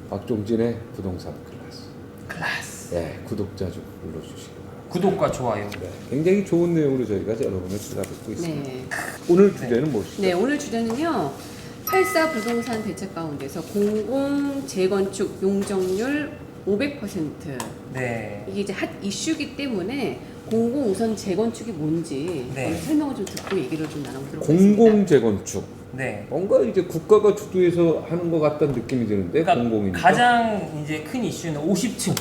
박종진의 부동산 클래스. 클래스. 네, 구독자 좀 눌러주시기 바랍니다. 구독과 좋아요. 네, 굉장히 좋은 내용으로 저희가 여러분을 찾아뵙고 있습니다. 네. 오늘 주제는 무엇이죠? 네, 오늘 주제는요. 84 부동산 대책 가운데서 공공 재건축 용적률 500%. 네. 이게 이제 핫 이슈기 때문에 공공 우선 재건축이 뭔지 네. 설명을 좀 듣고 얘기를 좀 나눠보도록 하겠습니다. 공공 재건축. 네. 뭔가 이제 국가가 주도해서 하는 것 같다는 느낌이 드는데 그러니까 공공이니까. 가장 이제 큰 이슈는 50층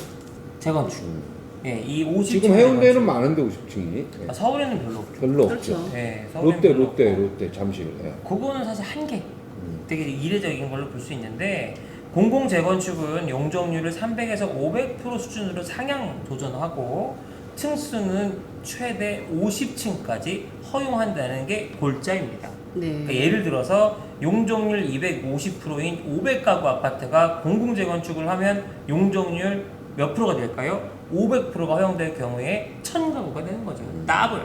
재건축. 예, 이 50층 지금 해운대는 많은데 50층이 서울에는 별로 없죠. 별로 그렇죠. 없죠. 네, 서울에는 롯데 잠실. 예. 그거는 사실 한계. 되게 이례적인 걸로 볼 수 있는데 공공 재건축은 용적률을 300에서 500% 수준으로 상향 도전하고 층수는 최대 50층까지 허용한다는 게 골자입니다. 네. 그러니까 예를 들어서 용적률 250%인 500가구 아파트가 공공 재건축을 하면 용적률 몇 프로가 될까요? 500%가 허용될 경우에 1000가구가 되는 거죠. 더블.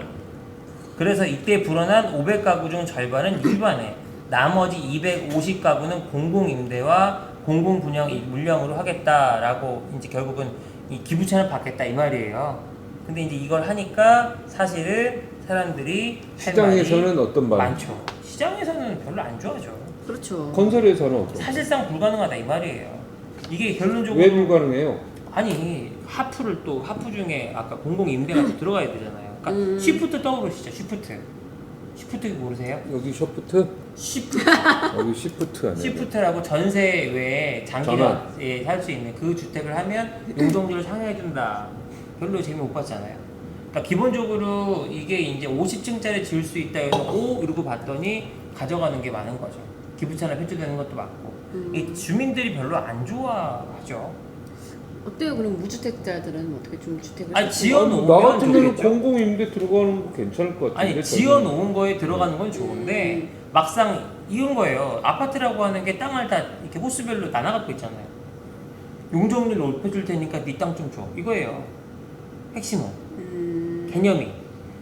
그래서 이때 불어난 500가구 중 절반은 일반에, 나머지 250가구는 공공임대와 공공분양 물량으로 하겠다라고 이제 결국은 이 기부채를 받겠다 이 말이에요. 근데 이제 이걸 하니까 사실은 사람들이 시장에서는 어떤 말? 많죠. 시장에서는 별로 안 좋아하죠. 그렇죠. 건설에서는 어떤? 사실상 불가능하다 이 말이에요. 이게 결론적으로 왜 불가능해요? 아니 하프를 또 하프 중에 아까 공공 임대가 또 들어가야 되잖아요. 그러니까 시프트 떠오르시죠. 시프트 모르세요? 여기 셔프트? 시프트 여기 시프트 아니에요? 시프트라고 전세 외에 전환. 장기에 살 수 있는 그 주택을 하면 용적률을 상향해준다. 별로 재미 못 봤잖아요. 그러니까 기본적으로 이게 이제 50층짜리 지을 수 있다 해서 오 이러고 봤더니 가져가는 게 많은 거죠. 기부채나 편취되는 것도 많고 이 주민들이 별로 안 좋아하죠. 어때요? 그럼 무주택자들은 어떻게 좀 주택을 아니, 좀- 지어놓으면 나 같으면 좋겠죠. 공공 임대 들어가는 거 괜찮을 것 같은데. 아니 지어놓은 거에 들어가는 건 좋은데 막상 이런 거예요. 아파트라고 하는 게 땅을 다 이렇게 호수별로 나눠갖고 있잖아요. 용적률 높여줄 테니까 네 땅 좀 줘. 이거예요. 핵심은 개념이.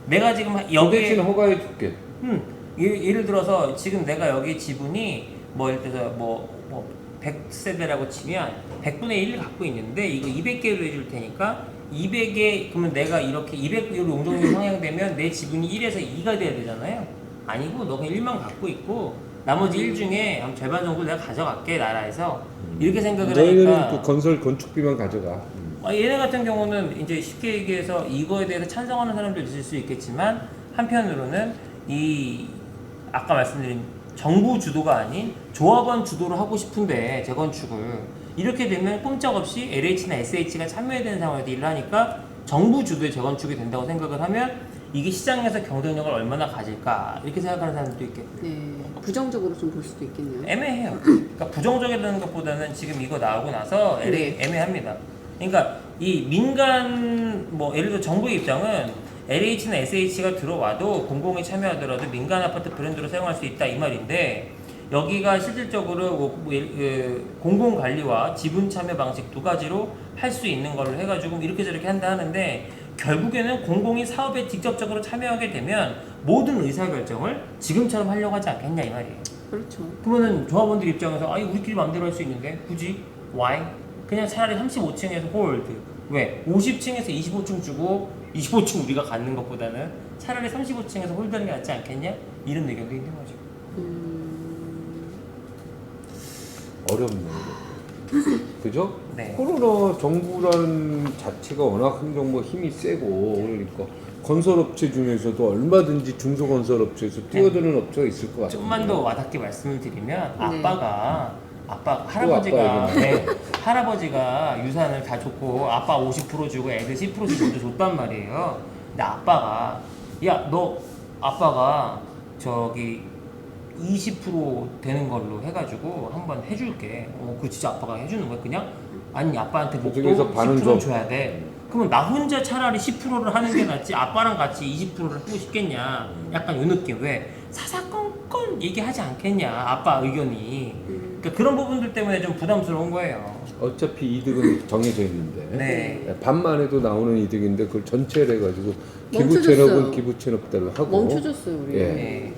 내가 지금 대신 여기에 허가해 줄게. 예를 들어서 지금 내가 여기 지분이 뭐 예를 들어서 뭐 100세대라고 치면 100분의 1을 갖고 있는데 이거 200개로 해줄 테니까 200에 그러면 내가 이렇게 200개로 용적률이 상향되면 내 지분이 1에서 2가 돼야 되잖아요. 아니고 너 그냥 1만 갖고 있고 나머지 1 중에 한 절반 정도 내가 가져갈게 나라에서 이렇게 생각을 너희는 하니까 그 건설 건축비만 가져가. 얘네 같은 경우는 이제 쉽게 얘기해서 이거에 대해서 찬성하는 사람도 있을 수 있겠지만 한편으로는 이 아까 말씀드린 정부 주도가 아닌 조합원 주도로 하고 싶은데 재건축을 이렇게 되면 꼼짝없이 LH나 SH가 참여해야 되는 상황에서 일을 하니까 정부 주도의 재건축이 된다고 생각을 하면 이게 시장에서 경쟁력을 얼마나 가질까 이렇게 생각하는 사람들도 있겠고 네. 부정적으로 좀 볼 수도 있겠네요. 애매해요. 그러니까 부정적이라는 것보다는 지금 이거 나오고 나서 네. 애매합니다. 그러니까 이 민간 뭐 예를 들어 정부의 입장은 LH나 SH가 들어와도 공공이 참여하더라도 민간 아파트 브랜드로 사용할 수 있다 이 말인데 여기가 실질적으로 공공 관리와 지분 참여 방식 두 가지로 할 수 있는 걸로 해가지고 이렇게 저렇게 한다 하는데 결국에는 공공이 사업에 직접적으로 참여하게 되면 모든 의사결정을 지금처럼 하려고 하지 않겠냐 이 말이에요. 그렇죠. 그러면은 조합원들 입장에서 아니 우리끼리 마음대로 할 수 있는데 굳이 why? 그냥 차라리 35층에서 홀드. 왜? 50층에서 25층 주고 25층 우리가 갖는 것보다는 차라리 35층에서 홀드하는 게 낫지 않겠냐? 이런 의견도 있는 거죠. 어렵네요. 그죠? 네. 코로나 정부라는 자체가 워낙 행정부 힘이 세고 그러니까 건설업체 중에서도 얼마든지 중소건설업체에서 뛰어드는 업체가 있을 것 같아요. 좀만 더 와닿게 말씀을 드리면 네. 아빠 할아버지가 아빠 얘기네. 할아버지가 유산을 다 줬고 아빠 50% 주고 애들 10%씩 먼저 줬단 말이에요. 근데 아빠가 아빠가 저기 20% 되는 걸로 해가지고 한번 해줄게. 그 진짜 아빠가 해주는 거야 그냥? 아니 아빠한테 목도 그중에서 반은 10% 줘야 돼. 그러면 나 혼자 차라리 10%를 하는 게 낫지 아빠랑 같이 20%를 하고 싶겠냐? 약간 요 느낌. 왜? 사사건건 얘기하지 않겠냐 아빠 의견이. 그러니까 그런 부분들 때문에 좀 부담스러운 거예요. 어차피 이득은 정해져 있는데 네. 반만 해도 나오는 이득인데 그걸 전체를 해가지고 멈춰줬어요. 기부채납은 기부채납대로 하고 멈춰줬어요 우리. 예. 네.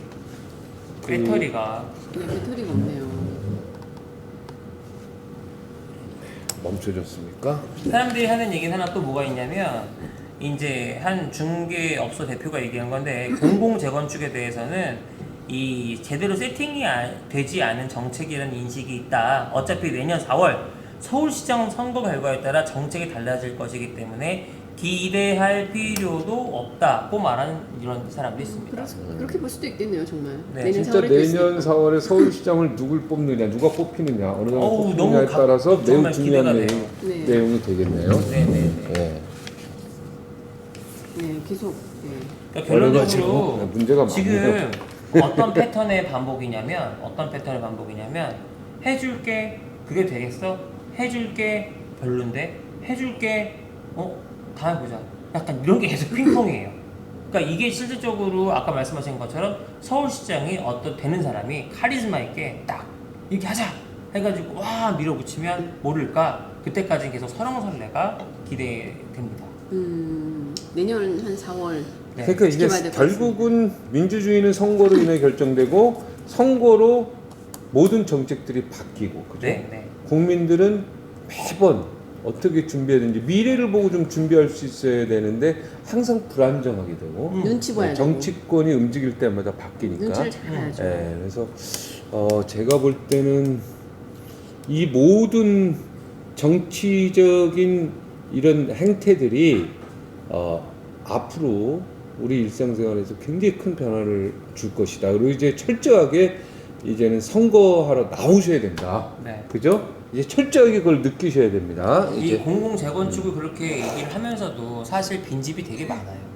배터리가 네, 배터리가 없네요. 멈춰졌습니까? 사람들이 하는 얘기는 하나 또 뭐가 있냐면 이제 한 중개업소 대표가 얘기한 건데 공공 재건축에 대해서는 이 제대로 세팅이 되지 않은 정책이라는 인식이 있다. 어차피 내년 4월 서울시장 선거 결과에 따라 정책이 달라질 것이기 때문에 기대할 필요도 없다고 말하는 이런 사람도 있습니다. 그렇게 볼 수도 있겠네요, 정말. 네, 내년 진짜 4월에 내년 4월에 서울시장을 누굴 뽑느냐, 누가 뽑히느냐, 어느 정도 어우, 뽑느냐에 너무 따라서 매우 정말 중요한 기대가 돼요. 네. 내용이 되겠네요. 네네네. 네. 네, 계속. 네. 그러니까 여러 결론적으로 가지로 문제가 지금 많네요. 어떤 패턴의 반복이냐면 해줄게 그게 되겠어? 해줄게 별론데 해줄게 다음에 보자 약간 이런 게 계속 핑퐁이에요. 그러니까 이게 실질적으로 아까 말씀하신 것처럼 서울시장이 어떤 되는 사람이 카리스마 있게 딱 이렇게 하자 해가지고 와 밀어붙이면 모를까 그때까지는 계속 설왕설래가 기대됩니다. 내년 한 4월. 네. 그러니까 이게 지켜봐야 될것 결국은 민주주의는 선거로 인해 결정되고 선거로 모든 정책들이 바뀌고 그죠? 네. 국민들은 매번 어떻게 준비해야 되는지 미래를 보고 좀 준비할 수 있어야 되는데 항상 불안정하게 되고 눈치 봐야 되고. 정치권이 움직일 때마다 바뀌니까 눈치를 잘 봐야죠. 네, 그래서 제가 볼 때는 이 모든 정치적인 이런 행태들이 앞으로 우리 일상생활에서 굉장히 큰 변화를 줄 것이다. 그리고 이제 철저하게 이제는 선거하러 나오셔야 된다. 네. 그죠? 이제 철저하게 그걸 느끼셔야 됩니다. 이 이제 공공 재건축을 그렇게 얘기를 하면서도 사실 빈집이 되게 많아요.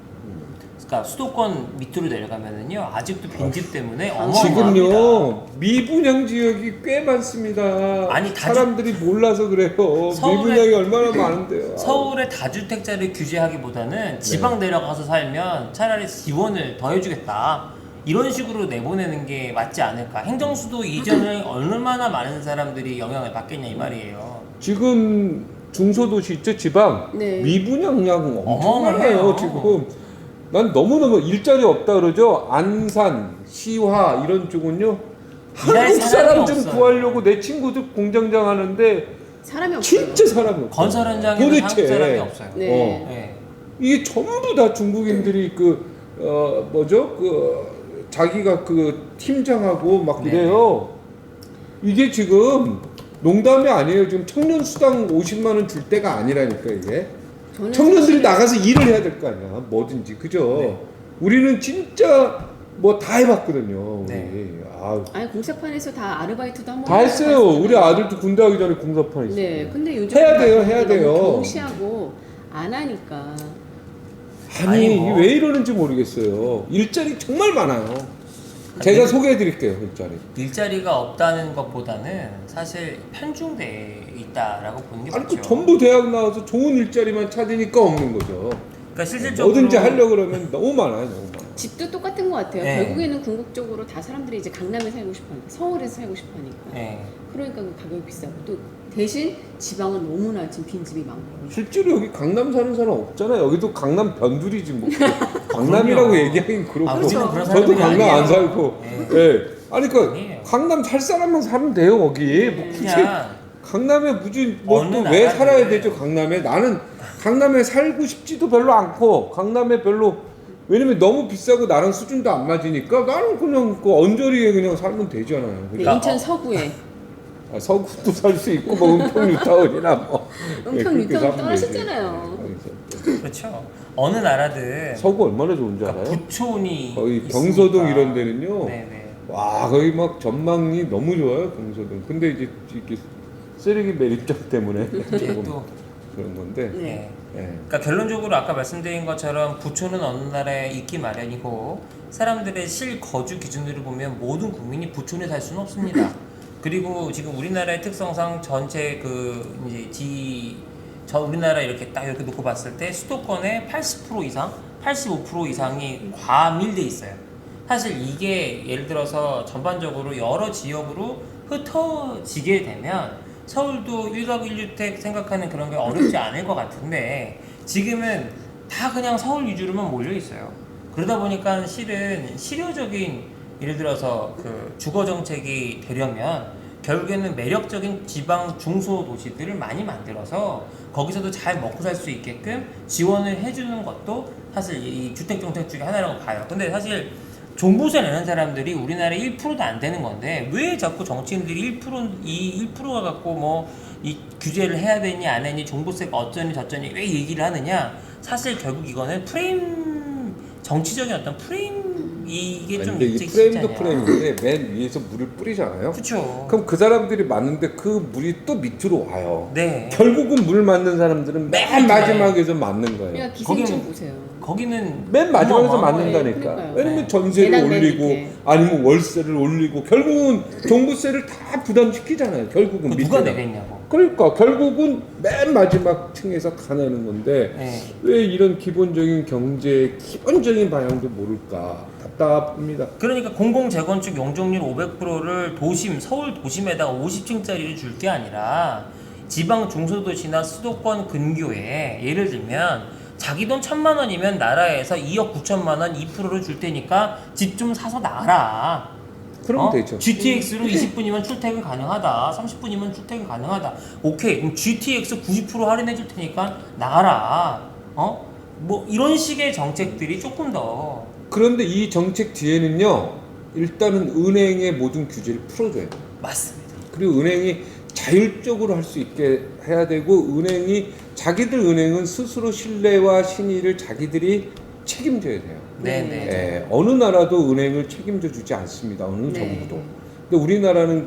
그러니까 수도권 밑으로 내려가면은요 아직도 빈집 때문에 어마어마합니다. 지금요 미분양 지역이 꽤 많습니다. 아니, 사람들이 몰라서 그래요. 미분양이 얼마나 많은데요. 서울의 다주택자를 규제하기보다는 지방 내려가서 살면 차라리 지원을 더 해주겠다. 이런 식으로 내보내는 게 맞지 않을까. 행정수도 이전에 얼마나 많은 사람들이 영향을 받겠냐 이 말이에요. 지금 중소도시 있죠 지방 네. 미분양량 엄청 어마어마해요. 많아요 지금. 난 너무너무 일자리 없다 그러죠. 안산, 시화 이런 쪽은요 일할 한국 사람이 사람 좀 없어요. 구하려고 내 친구들 공장장 하는데 사람이 없어요. 진짜 사람이 없어요. 건설 현장에는 한국 사람이 없어요. 네. 네. 이게 전부 다 중국인들이 자기가 그 팀장하고 막 네. 이래요. 이게 지금 농담이 아니에요. 지금 청년 수당 50만 원 줄 때가 아니라니까 이게. 저는 청년들이 사실은- 나가서 일을 해야 될 거 아니야. 뭐든지 그죠? 네. 우리는 진짜 뭐 다 해봤거든요. 우리. 네. 아니 공사판에서 다 아르바이트도 한번 다 했어요. 우리 아들도 군대 가기 전에 공사판 했어요. 네, 근데 요즘 해야 돼요, 해야 돼요. 너무 경시하고 안 하니까. 아니 아니, 뭐. 이게 왜 이러는지 모르겠어요. 일자리 정말 많아요. 제가 소개해드릴게요 일자리. 일자리가 없다는 것보다는 사실 편중돼 있다라고 보는 게 아니 맞죠. 그 전부 대학 나와서 좋은 일자리만 찾으니까 없는 거죠. 그러니까 실질적으로 뭐든지 하려고 그러면 너무 많아요, 너무 많아. 집도 똑같은 것 같아요. 네. 결국에는 궁극적으로 다 사람들이 이제 강남에 살고 싶어하니까, 서울에서 살고 싶어하니까. 네. 그러니까 그 가격이 비싸고 또 대신 지방은 너무나 지금 빈집이 많고. 실제로 여기 강남 사는 사람 없잖아요. 여기도 강남 변두리지 뭐. 강남이라고 그럼요. 얘기하긴 그렇고. 아버지는 그런 저도 사람들이 강남 안 아니에요. 살고. 네. 예. 아니 그 아니에요. 강남 살 사람만 살면 돼요 거기. 뭐 굳이 그냥 강남에 무슨 뭐 어느 또 왜 나라든. 살아야 되죠 강남에? 나는 강남에 살고 싶지도 별로 않고 강남에 별로 왜냐면 너무 비싸고 나랑 수준도 안 맞으니까 나는 그냥 그 언저리에 그냥 살면 되잖아요. 네, 그러니까 인천 서구에 서구도 살 수 있고 뭐 은평 뉴타운이나 뭐 은평 그렇게 뉴타운 살면 떠나셨잖아요. 되지. 그렇죠. 어느 나라든 서구 얼마나 좋은지 그러니까 알아요? 부촌이 거의 있으니까. 병서동 이런 데는요. 네네. 와 거기 막 전망이 너무 좋아요 병서동. 근데 이제 이렇게 쓰레기 매립장 때문에 이제 조금 또 그런 건데. 네. 네. 예. 그러니까 결론적으로 아까 말씀드린 것처럼 부촌은 어느 나라에 있기 마련이고 사람들의 실거주 기준으로 보면 모든 국민이 부촌에 살 수는 없습니다. 그리고 지금 우리나라의 특성상 전체 우리나라 이렇게 딱 이렇게 놓고 봤을 때 수도권의 80% 이상, 85% 이상이 과밀돼 있어요. 사실 이게 예를 들어서 전반적으로 여러 지역으로 흩어지게 되면 서울도 1가구 1주택 생각하는 그런 게 어렵지 않을 것 같은데 지금은 다 그냥 서울 위주로만 몰려 있어요. 그러다 보니까 실은 실효적인 예를 들어서 그 주거 정책이 되려면 결국에는 매력적인 지방 중소도시들을 많이 만들어서 거기서도 잘 먹고 살 수 있게끔 지원을 해주는 것도 사실 이 주택정책 중에 하나라고 봐요. 근데 사실 종부세 내는 사람들이 우리나라에 1%도 안 되는 건데 왜 자꾸 정치인들이 1%가 갖고 뭐 이 규제를 해야 되니 안 하니 종부세가 어쩌니 저쩌니 왜 얘기를 하느냐. 사실 결국 이거는 프레임, 정치적인 어떤 프레임, 이게 좀 근데 이 있지 프레임도 않냐. 프레임인데 맨 위에서 물을 뿌리잖아요. 그렇죠. 그럼 그 사람들이 맞는데 그 물이 또 밑으로 와요. 네. 결국은 물 맞는 사람들은 맨 마지막에서 맞는 거예요. 그냥 기생충 거기는- 보세요. 거기는 맨 마지막에서 어마어마해요. 맞는다니까. 그러니까요. 왜냐면 네. 전세를 계단 맨 올리고 밑에. 아니면 월세를 올리고 결국은 종부세를 다 부담시키잖아요. 결국은 그 누가 밑에다. 내겠냐고. 그러니까 결국은 맨 마지막 층에서 다 내는 건데 네. 왜 이런 기본적인 경제의 기본적인 방향도 모를까 답답합니다. 그러니까 공공 재건축 용적률 500%를 도심, 서울 도심에다가 50층짜리를 줄 게 아니라 지방 중소도시나 수도권 근교에 예를 들면 자기 돈 1,000만 원이면 나라에서 2억 9천만 원 2%를 줄 테니까 집 좀 사서 나가라. 그러면 되죠. GTX로 20분이면 출퇴근 가능하다. 30분이면 출퇴근 가능하다. 오케이. 그럼 GTX 90% 할인해 줄 테니까 나가라. 뭐 이런 식의 정책들이 조금 더 그런데 이 정책 뒤에는요, 일단은 은행의 모든 규제를 풀어줘야 돼요. 맞습니다. 그리고 은행이 자율적으로 할 수 있게 해야 되고, 자기들 은행은 스스로 신뢰와 신의를 자기들이 책임져야 돼요. 네네. 예, 어느 나라도 은행을 책임져 주지 않습니다. 어느 네. 정부도. 근데 우리나라는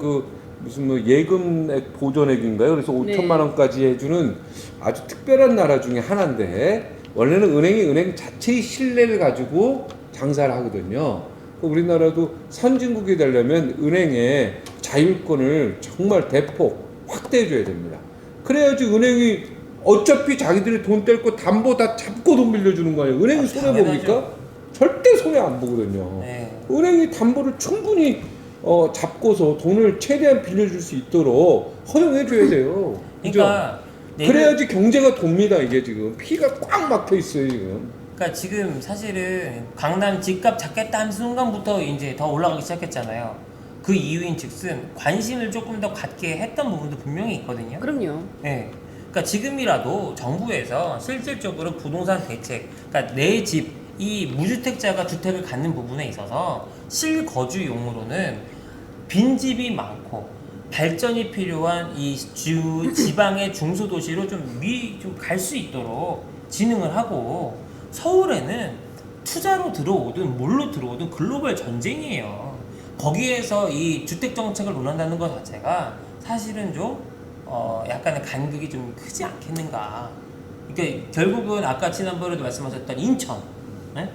무슨 뭐 예금액 보존액인가요? 그래서 5천만 원까지 해주는 아주 특별한 나라 중에 하나인데, 원래는 은행이 은행 자체의 신뢰를 가지고 장사를 하거든요. 우리나라도 선진국이 되려면 은행의 자율권을 정말 대폭 확대해줘야 됩니다. 그래야지 은행이 어차피 자기들이 돈 뗄 거 담보 다 잡고 돈 빌려주는 거 아니에요. 은행이 손해 봅니까? 당연하죠. 절대 손해 안 보거든요. 네. 은행이 담보를 충분히 잡고서 돈을 최대한 빌려줄 수 있도록 허용해줘야 돼요. 그죠? 그러니까 그래야지 경제가 돕니다. 이게 지금 피가 꽉 막혀 있어요 지금. 그러니까 지금 사실은 강남 집값 잡겠다 한 순간부터 이제 더 올라가기 시작했잖아요. 그 이유인즉슨 관심을 조금 더 갖게 했던 부분도 분명히 있거든요. 그럼요. 네. 그러니까 지금이라도 정부에서 실질적으로 부동산 대책, 그러니까 내 집, 이 무주택자가 주택을 갖는 부분에 있어서 실거주용으로는 빈집이 많고 발전이 필요한 이 지방의 중소도시로 좀 갈 수 있도록 진흥을 하고, 서울에는 투자로 들어오든 뭘로 들어오든 글로벌 전쟁이에요. 거기에서 이 주택 정책을 논한다는 것 자체가 사실은 좀 약간의 간극이 좀 크지 않겠는가. 그러니까 결국은 아까 지난번에도 말씀하셨던 인천, 네?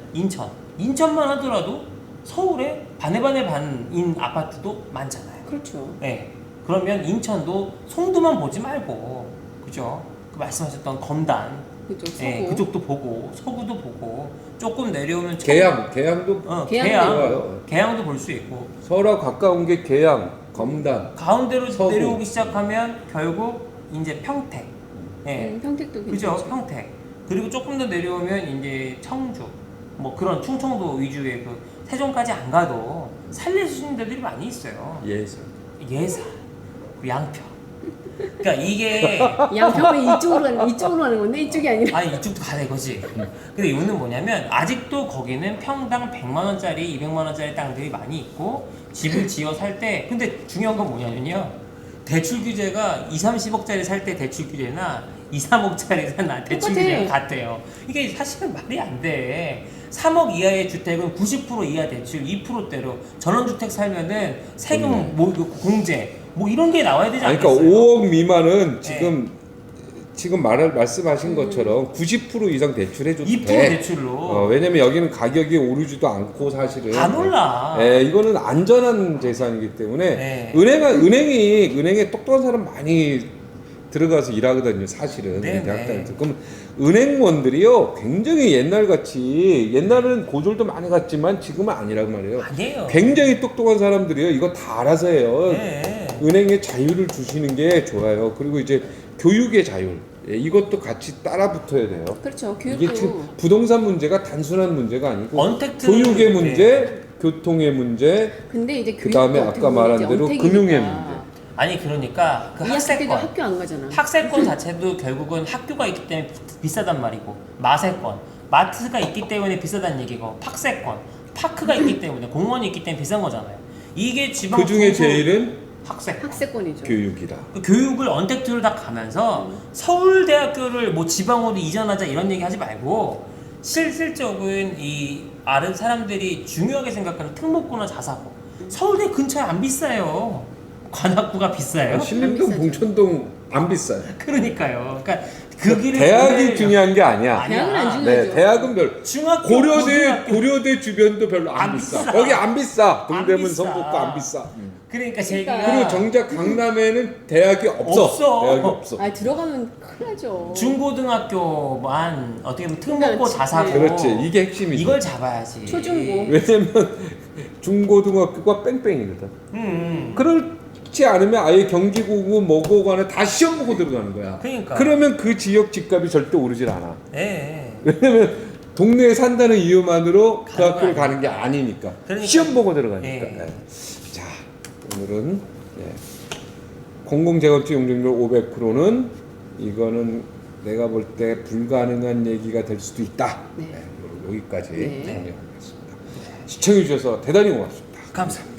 인천만 하더라도 서울에 반의 반인 아파트도 많잖아요. 그렇죠. 네. 그러면 인천도 송도만 보지 말고, 그죠? 그 말씀하셨던 검단, 그죠. 네, 그쪽도 보고, 서구도 보고, 조금 내려오면 계양도 계양도 계양도 볼 수 있고, 서울하고 가까운 게 계양, 검단. 가운데로 서구. 내려오기 시작하면 결국 이제 평택, 네, 평택도 그죠? 괜찮죠. 평택. 그리고 조금 더 내려오면 이제 청주, 뭐 그런 충청도 위주의 그 세종까지 안 가도 살릴 수 있는 데들이 많이 있어요. 예산, 그 양평. 그러니까 이게 양평은 이쪽으로 가는 건데 이쪽이 아니라. 아니 이쪽도 가야 이거지. 근데 이유는 뭐냐면 아직도 거기는 평당 100만 원짜리, 200만 원짜리 땅들이 많이 있고 집을 지어 살 때, 근데 중요한 건 뭐냐면요. 대출 규제가 2, 30억짜리 살 때 대출 규제나 2, 3억짜리 산 대출 규제가 같아요. 이게 사실은 말이 안 돼. 3억 이하의 주택은 90% 이하 대출 2%대로 전원주택 살면은 세금 뭐 공제 뭐 이런 게 나와야 되지 아니, 않겠어요? 그러니까 5억 미만은 네. 지금 말씀하신 것처럼 90% 이상 대출해줘도 2% 돼. 대출로 왜냐면 여기는 가격이 오르지도 않고 사실은. 안 올라. 이거는 안전한 재산이기 때문에 네. 은행에 똑똑한 사람 많이 들어가서 일하거든요. 사실은 네, 대학 네. 다닐 때. 그럼 은행원들이요 굉장히 옛날은 고졸도 많이 갔지만 지금은 아니란 말이에요. 아니에요. 굉장히 똑똑한 사람들이요 이거 다 알아서 해요. 네. 은행에 자유를 주시는 게 좋아요. 그리고 이제 교육의 자율, 이것도 같이 따라 붙어야 돼요. 그렇죠. 이게 지금 교육도. 부동산 문제가 단순한 문제가 아니고 언택트 교육의 문제, 네. 교통의 문제, 근데 이제 그 다음에 교육도 아까 어떻게 보면 말한 이제 대로 언택이니까. 금융의 문제. 아니 그러니까 그 2학기 때도 학세권 학교 안 가잖아. 학세권 자체도 결국은 학교가 있기 때문에 비싸단 말이고 마세권 마트가 있기 때문에 비싸단 얘기고 팍세권 파크가 있기 때문에 공원이 있기 때문에 비싼 거잖아요. 이게 지방 그 중에 중부 제일은 학세권. 학세권이죠. 교육이다. 그 교육을 언택트를 다 가면서 서울대학교를 뭐 지방으로 이전하자 이런 얘기 하지 말고 실질적인 이 아는 사람들이 중요하게 생각하는 특목고나 자사고 서울대 근처에 안 비싸요. 관악구가 비싸요. 신림동, 비싸죠. 봉천동 안 비싸요. 그러니까요. 그러니까 그 길을 대학이 보내려면 중요한 게 아니야. 대학은 안 아니야. 중요하죠. 네, 대학은 별. 중학교 고등학교. 고려대 주변도 별로 안 안 비싸. 비싸. 거기 안 비싸. 안 동대문, 비싸. 성북구 안 비싸. 그러니까 제가 그리고 정작 강남에는 대학이 없어. 없어. 대학이 없어. 아 들어가면 큰일 나죠. 중고등학교만 어떻게 보면 특목고 그렇지. 자사고 그렇지. 이게 핵심이지. 이걸 잡아야지. 초중고. 왜냐면 중고등학교가 뺑뺑이거든. 그렇지 않으면 아예 경기고고 뭐고 간에 다 시험 보고 들어가는 거야. 그러니까. 그러면 그 지역 집값이 절대 오르질 않아. 예. 왜냐면 동네에 산다는 이유만으로 그 가는 학교를 거 가는 게 아니니까. 그러니까. 시험 보고 들어가니까. 예. 예. 자, 오늘은 공공재건축 용적률 500%는 이거는 내가 볼 때 불가능한 얘기가 될 수도 있다. 네. 여기까지 네. 정리하겠습니다. 시청해 주셔서 대단히 고맙습니다. 감사합니다.